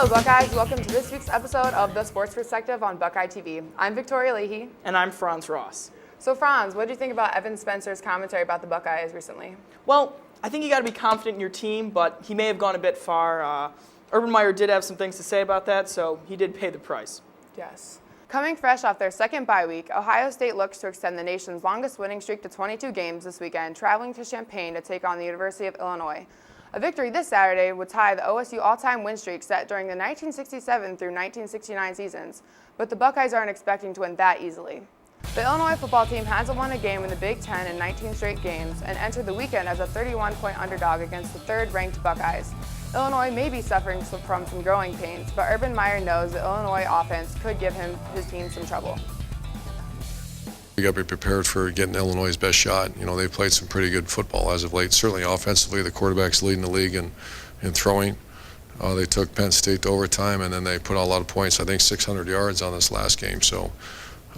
Hello, Buckeyes. Welcome to this week's episode of The Sports Perspective on Buckeye TV. I'm Victoria Leahy. And I'm Franz Ross. So, Franz, what do you think about Evan Spencer's commentary about the Buckeyes recently? Well, I think you got to be confident in your team, but he may have gone a bit far. Urban Meyer did have some things to say about that, so he did pay the price. Yes. Coming fresh off their second bye week, Ohio State looks to extend the nation's longest winning streak to 22 games this weekend, traveling to Champaign to take on the University of Illinois. A victory this Saturday would tie the OSU all-time win streak set during the 1967 through 1969 seasons, but the Buckeyes aren't expecting to win that easily. The Illinois football team hasn't won a game in the Big Ten in 19 straight games and entered the weekend as a 31-point underdog against the third-ranked Buckeyes. Illinois may be suffering from some growing pains, but Urban Meyer knows the Illinois offense could give his team some trouble. We got to be prepared for getting Illinois' best shot. You know, they've played some pretty good football as of late. Certainly offensively, the quarterback's leading the league in throwing. They took Penn State to overtime, and then they put out a lot of points, I think 600 yards on this last game. So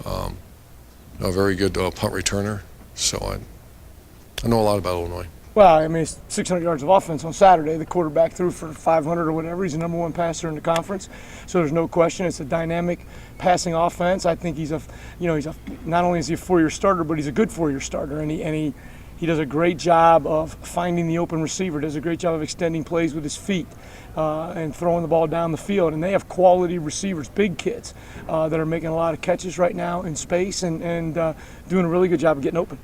a very good punt returner. So I know a lot about Illinois. Well, I mean, it's 600 yards of offense on Saturday. The quarterback threw for 500 or whatever. He's the number one passer in the conference. So there's no question. It's a dynamic passing offense. I think not only is he a four-year starter, but he's a good four-year starter. And he does a great job of finding the open receiver, does a great job of extending plays with his feet and throwing the ball down the field. And they have quality receivers, big kids, that are making a lot of catches right now in space and doing a really good job of getting open.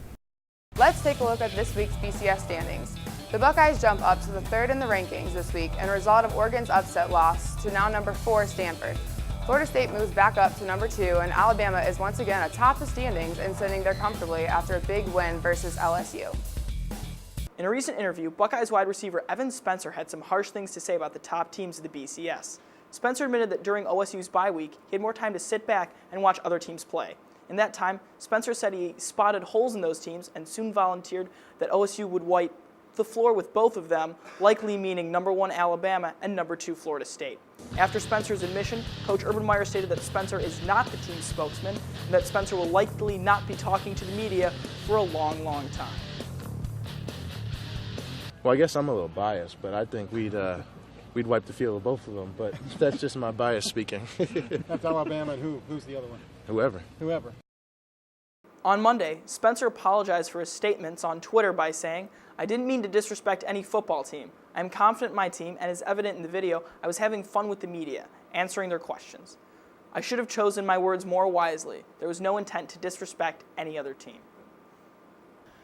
Let's take a look at this week's BCS standings. The Buckeyes jump up to the third in the rankings this week and a result of Oregon's upset loss to now number 4 Stanford. Florida State moves back up to number 2, and Alabama is once again atop the standings and sitting there comfortably after a big win versus LSU. In a recent interview, Buckeyes wide receiver Evan Spencer had some harsh things to say about the top teams of the BCS. Spencer admitted that during OSU's bye week, he had more time to sit back and watch other teams play. In that time, Spencer said he spotted holes in those teams and soon volunteered that OSU would wipe the floor with both of them, likely meaning number 1 Alabama and number 2 Florida State. After Spencer's admission, Coach Urban Meyer stated that Spencer is not the team's spokesman and that Spencer will likely not be talking to the media for a long, long time. Well, I guess I'm a little biased, but I think we'd wipe the field with both of them, but that's just my bias speaking. That's Alabama, and who's the other one? Whoever. On Monday, Spencer apologized for his statements on Twitter by saying, "I didn't mean to disrespect any football team. I'm confident in my team, and as evident in the video, I was having fun with the media, answering their questions. I should have chosen my words more wisely. There was no intent to disrespect any other team."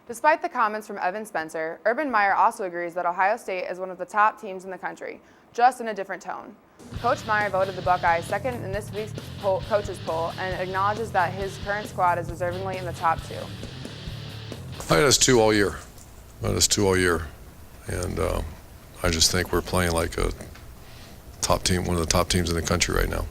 Despite the comments from Evan Spencer, Urban Meyer also agrees that Ohio State is one of the top teams in the country, just in a different tone. Coach Meyer voted the Buckeyes second in this week's coaches poll and acknowledges that his current squad is deservingly in the top 2. I had us 2 all year. And I just think we're playing like a top team, one of the top teams in the country right now.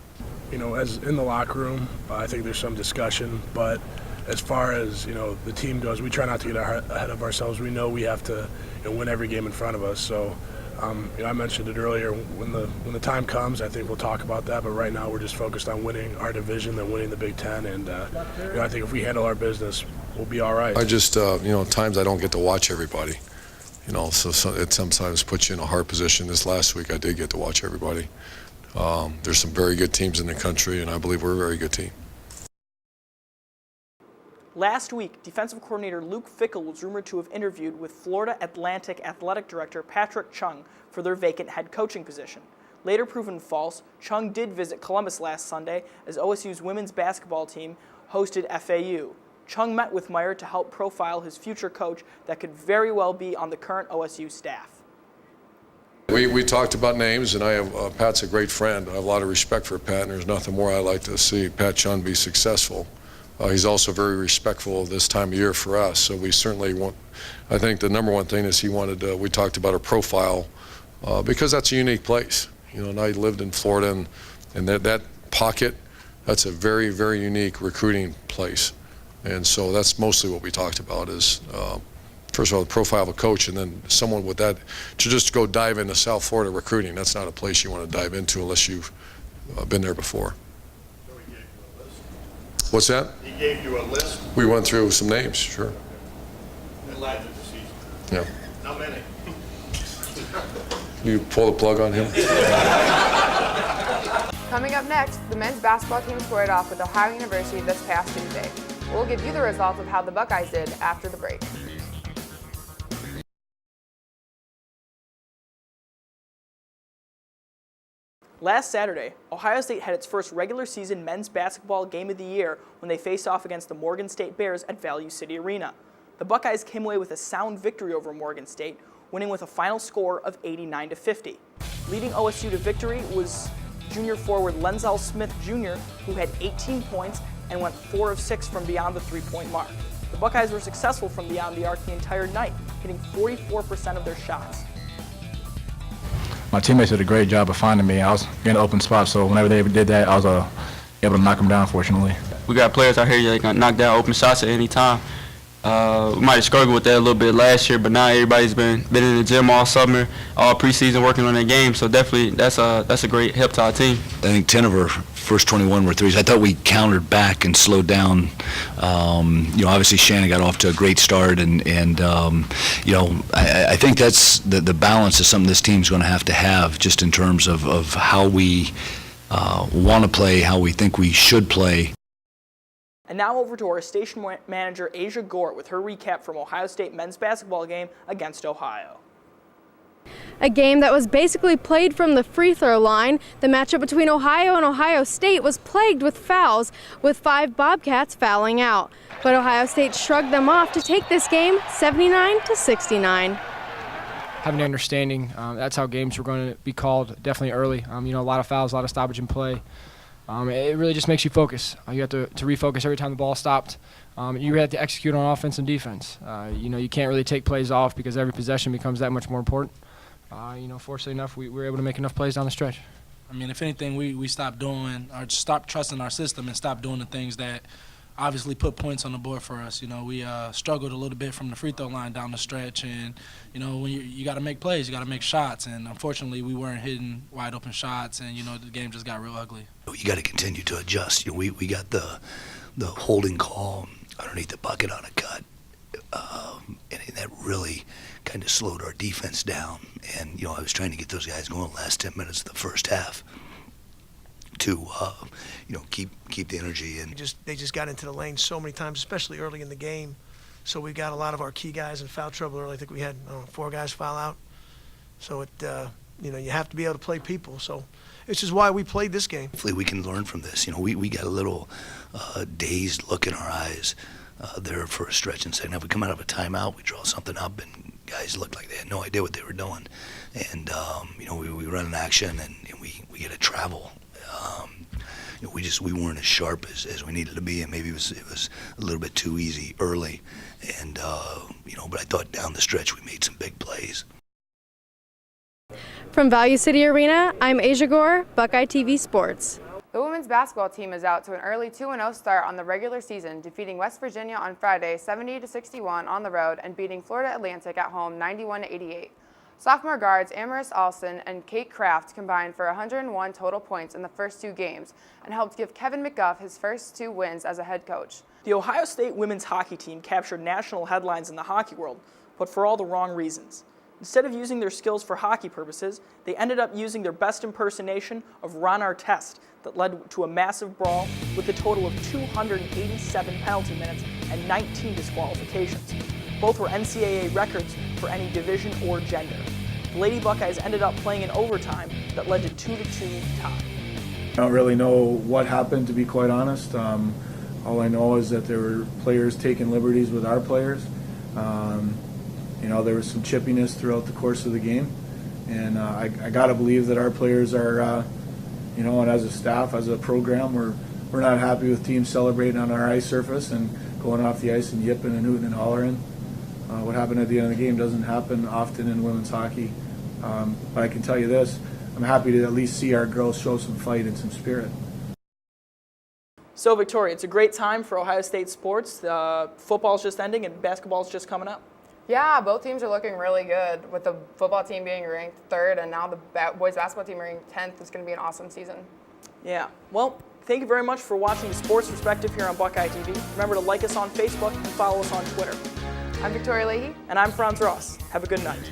You know, as in the locker room, I think there's some discussion, but as far as, the team goes, we try not to get ahead of ourselves. We know we have to win every game in front of us. So, I mentioned it earlier. When the time comes, I think we'll talk about that. But right now, we're just focused on winning our division, then winning the Big Ten. And I think if we handle our business, we'll be all right. I just, times I don't get to watch everybody. So it sometimes puts you in a hard position. This last week, I did get to watch everybody. There's some very good teams in the country, and I believe we're a very good team. Last week, defensive coordinator Luke Fickell was rumored to have interviewed with Florida Atlantic athletic director Patrick Chung for their vacant head coaching position. Later proven false, Chung did visit Columbus last Sunday as OSU's women's basketball team hosted FAU. Chung met with Meyer to help profile his future coach that could very well be on the current OSU staff. We talked about names, and Pat's a great friend. I have a lot of respect for Pat, and there's nothing more I'd like to see Pat Chung be successful. He's also very respectful of this time of year for us, so we certainly want, I think the number one thing is we talked about a profile because that's a unique place. And I lived in Florida, and that pocket, that's a very, very unique recruiting place. And so that's mostly what we talked about is, first of all, the profile of a coach, and then someone with that, to just go dive into South Florida recruiting, that's not a place you want to dive into unless you've been there before. What's that? He gave you a list? We went through some names, sure. And led the season? Yeah. How many? You pull the plug on him? Coming up next, the men's basketball team squared off with Ohio University this past Tuesday. We'll give you the results of how the Buckeyes did after the break. Last Saturday, Ohio State had its first regular season men's basketball game of the year when they faced off against the Morgan State Bears at Value City Arena. The Buckeyes came away with a sound victory over Morgan State, winning with a final score of 89-50. Leading OSU to victory was junior forward Lenzel Smith Jr., who had 18 points and went 4 of 6 from beyond the three-point mark. The Buckeyes were successful from beyond the arc the entire night, hitting 44% of their shots. My teammates did a great job of finding me. I was in an open spot, so whenever they did that, I was able to knock them down, fortunately. We got players out here that can knock down open shots at any time. We might have struggled with that a little bit last year, but now everybody's been in the gym all summer, all preseason working on their game. So definitely that's a great help to our team. I think 10 of our first 21 were threes. I thought we countered back and slowed down. Obviously Shannon got off to a great start, and I think that's the balance is something this team's going to have just in terms of how we want to play, how we think we should play. And now over to our station manager, Asia Gort, with her recap from Ohio State men's basketball game against Ohio. A game that was basically played from the free throw line. The matchup between Ohio and Ohio State was plagued with fouls, with 5 Bobcats fouling out. But Ohio State shrugged them off to take this game 79-69. Having an understanding, that's how games were going to be called definitely early. A lot of fouls, a lot of stoppage in play. It really just makes you focus. You have to refocus every time the ball stopped. You have to execute on offense and defense. You can't really take plays off because every possession becomes that much more important. Fortunately enough, we were able to make enough plays down the stretch. If anything, we stopped doing or stopped trusting our system and stopped doing the things that obviously put points on the board for us. We struggled a little bit from the free throw line down the stretch, and when you got to make plays, you got to make shots, and unfortunately we weren't hitting wide open shots, and the game just got real ugly. You got to continue to adjust. We got the holding call underneath the bucket on a cut, and that really kind of slowed our defense down. And I was trying to get those guys going the last 10 minutes of the first half to keep the energy in. They just got into the lane so many times, especially early in the game. So we got a lot of our key guys in foul trouble early. I think we had 4 guys foul out. So you have to be able to play people. So it's just why we played this game. Hopefully we can learn from this. We got a little dazed look in our eyes there for a stretch and saying, if we come out of a timeout, we draw something up, and guys looked like they had no idea what they were doing. And we run an action, and we get a travel. We weren't as sharp as we needed to be, and maybe it was a little bit too easy early. And but I thought down the stretch we made some big plays. From Value City Arena, I'm Asia Gore, Buckeye TV Sports. The women's basketball team is out to an early 2-0 start on the regular season, defeating West Virginia on Friday 70-61 on the road and beating Florida Atlantic at home 91-88. Sophomore guards Amaris Alston and Kate Kraft combined for 101 total points in the first 2 games and helped give Kevin McGuff his first 2 wins as a head coach. The Ohio State women's hockey team captured national headlines in the hockey world, but for all the wrong reasons. Instead of using their skills for hockey purposes, they ended up using their best impersonation of Ron Artest that led to a massive brawl with a total of 287 penalty minutes and 19 disqualifications. Both were NCAA records for any division or gender. The Lady Buckeyes ended up playing in overtime that led to 2-2 tie. I don't really know what happened, to be quite honest. All I know is that there were players taking liberties with our players. There was some chippiness throughout the course of the game, and I got to believe that our players are, and as a staff, as a program, we're not happy with teams celebrating on our ice surface and going off the ice and yipping and hooting and hollering. What happened at the end of the game doesn't happen often in women's hockey, but I can tell you this: I'm happy to at least see our girls show some fight and some spirit. So, Victoria, it's a great time for Ohio State sports. Football's just ending and basketball's just coming up. Yeah, both teams are looking really good, with the football team being ranked 3rd and now the boys basketball team ranked 10th. It's going to be an awesome season. Yeah. Well, thank you very much for watching the Sports Perspective here on Buckeye TV. Remember to like us on Facebook and follow us on Twitter. I'm Victoria Leahy. And I'm Franz Ross. Have a good night.